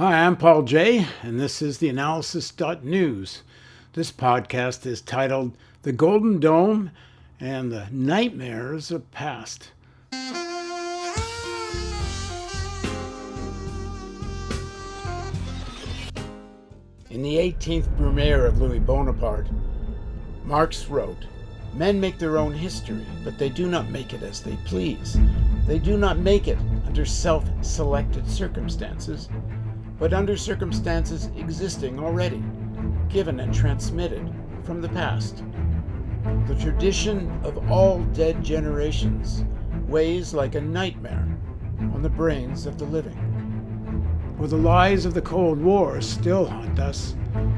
Hi, I'm Paul J., and this is theAnalysis-news. This podcast is titled The Golden Dome and the Nightmares of Past. In the 18th Brumaire of Louis Bonaparte, Marx wrote, "Men make their own history, but they do not make it as they please. They do not make it under self-selected circumstances, but under circumstances existing already, given and transmitted from the past. The tradition of all dead generations weighs like a nightmare on the brains of the living." For the lies of the Cold War still haunt us.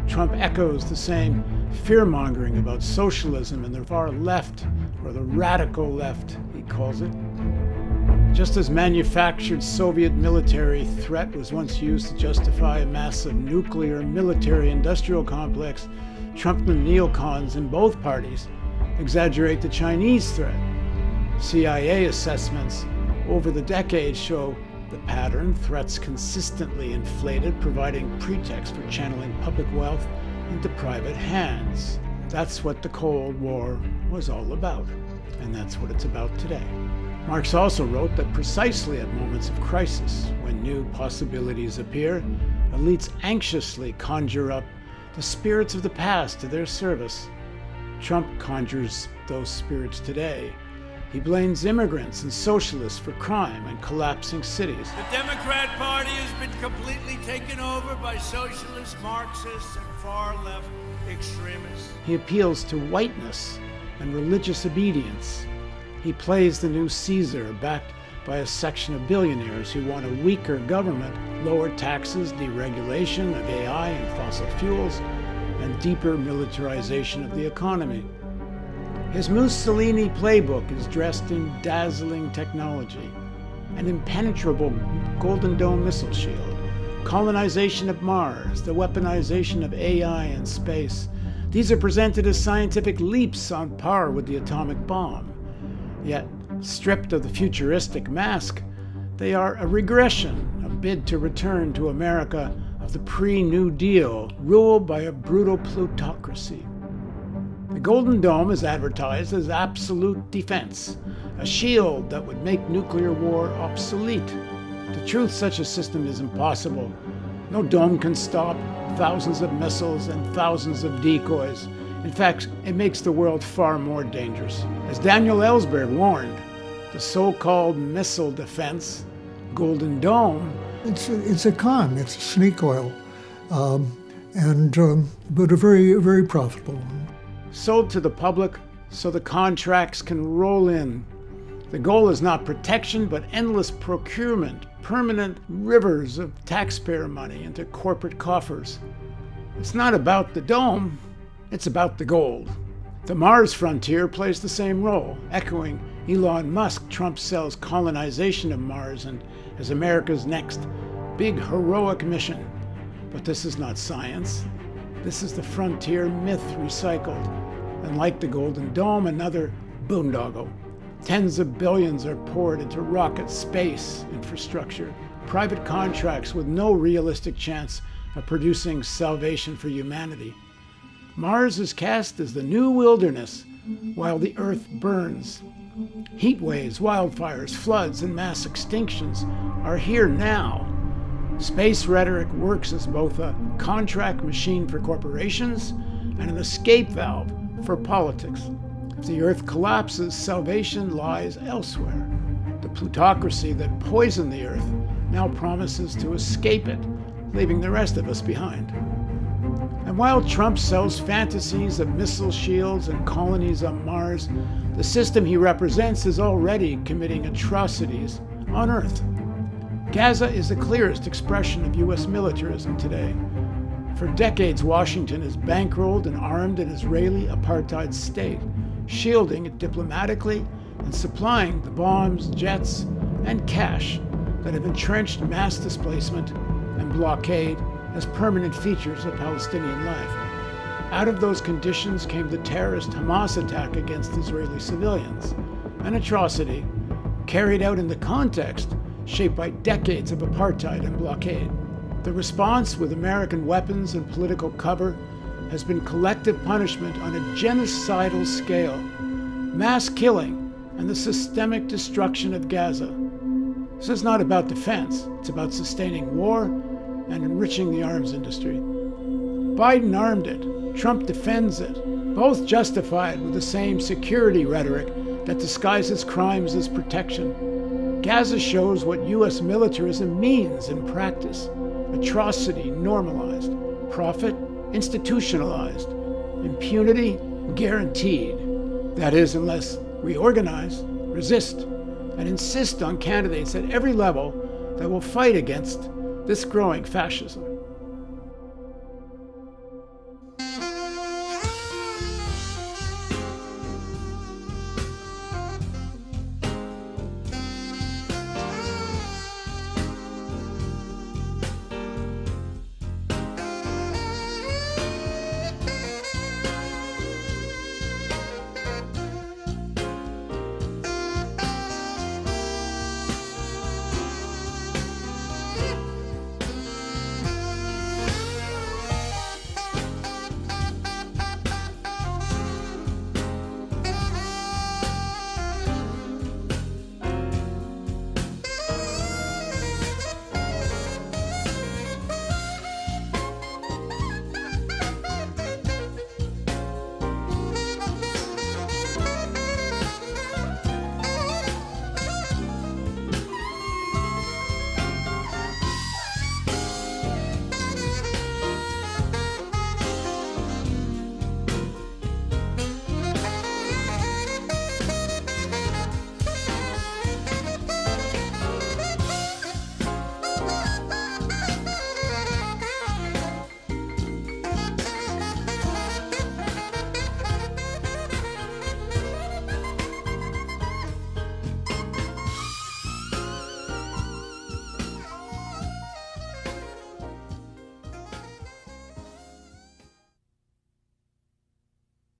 Trump echoes the same fear-mongering about socialism and the far left, or the radical left, he calls it. Just as manufactured Soviet military threat was once used to justify a massive nuclear military-industrial complex, Trumpian neocons in both parties exaggerate the Chinese threat. CIA assessments over the decades show the pattern: threats consistently inflated, providing pretext for channeling public wealth into private hands. That's what the Cold War was all about, and that's what it's about today. Marx also wrote that precisely at moments of crisis, when new possibilities appear, elites anxiously conjure up the spirits of the past to their service. Trump conjures those spirits today. He blames immigrants and socialists for crime and collapsing cities. The Democrat Party has been completely taken over by socialists, Marxists, and far-left extremists. He appeals to whiteness and religious obedience. He plays the new Caesar, backed by a section of billionaires who want a weaker government, lower taxes, deregulation of AI and fossil fuels, and deeper militarization of the economy. His Mussolini playbook is dressed in dazzling technology: an impenetrable Golden Dome missile shield, colonization of Mars, the weaponization of AI and space. These are presented as scientific leaps on par with the atomic bomb. Yet, stripped of the futuristic mask, they are a regression, a bid to return to America of the pre-New Deal, ruled by a brutal plutocracy. The Golden Dome is advertised as absolute defense, a shield that would make nuclear war obsolete. The truth, such a system is impossible. No dome can stop thousands of missiles and thousands of decoys. In fact, it makes the world far more dangerous. As Daniel Ellsberg warned, the so-called missile defense, Golden Dome, it's a con, it's a snake oil, but a very, very profitable one. Sold to the public so the contracts can roll in. The goal is not protection, but endless procurement, permanent rivers of taxpayer money into corporate coffers. It's not about the dome, it's about the gold. The Mars frontier plays the same role, echoing Elon Musk. Trump sells colonization of Mars and as America's next big heroic mission. But this is not science. This is the frontier myth recycled. And like the Golden Dome, another boondoggle. Tens of billions are poured into rocket space infrastructure, private contracts with no realistic chance of producing salvation for humanity. Mars is cast as the new wilderness while the Earth burns. Heat waves, wildfires, floods, and mass extinctions are here now. Space rhetoric works as both a contract machine for corporations and an escape valve for politics. If the Earth collapses, salvation lies elsewhere. The plutocracy that poisoned the Earth now promises to escape it, leaving the rest of us behind. And while Trump sells fantasies of missile shields and colonies on Mars, the system he represents is already committing atrocities on Earth. Gaza is the clearest expression of U.S. militarism today. For decades, Washington has bankrolled and armed an Israeli apartheid state, shielding it diplomatically and supplying the bombs, jets, and cash that have entrenched mass displacement and blockade as permanent features of Palestinian life. Out of those conditions came the terrorist Hamas attack against Israeli civilians, an atrocity carried out in the context shaped by decades of apartheid and blockade. The response with American weapons and political cover has been collective punishment on a genocidal scale, mass killing, and the systemic destruction of Gaza. This is not about defense. It's about sustaining war and enriching the arms industry. Biden armed it. Trump defends it, both justified with the same security rhetoric that disguises crimes as protection. Gaza shows what U.S. militarism means in practice. Atrocity normalized, profit institutionalized, impunity guaranteed. That is, unless we organize, resist, and insist on candidates at every level that will fight against this growing fascism.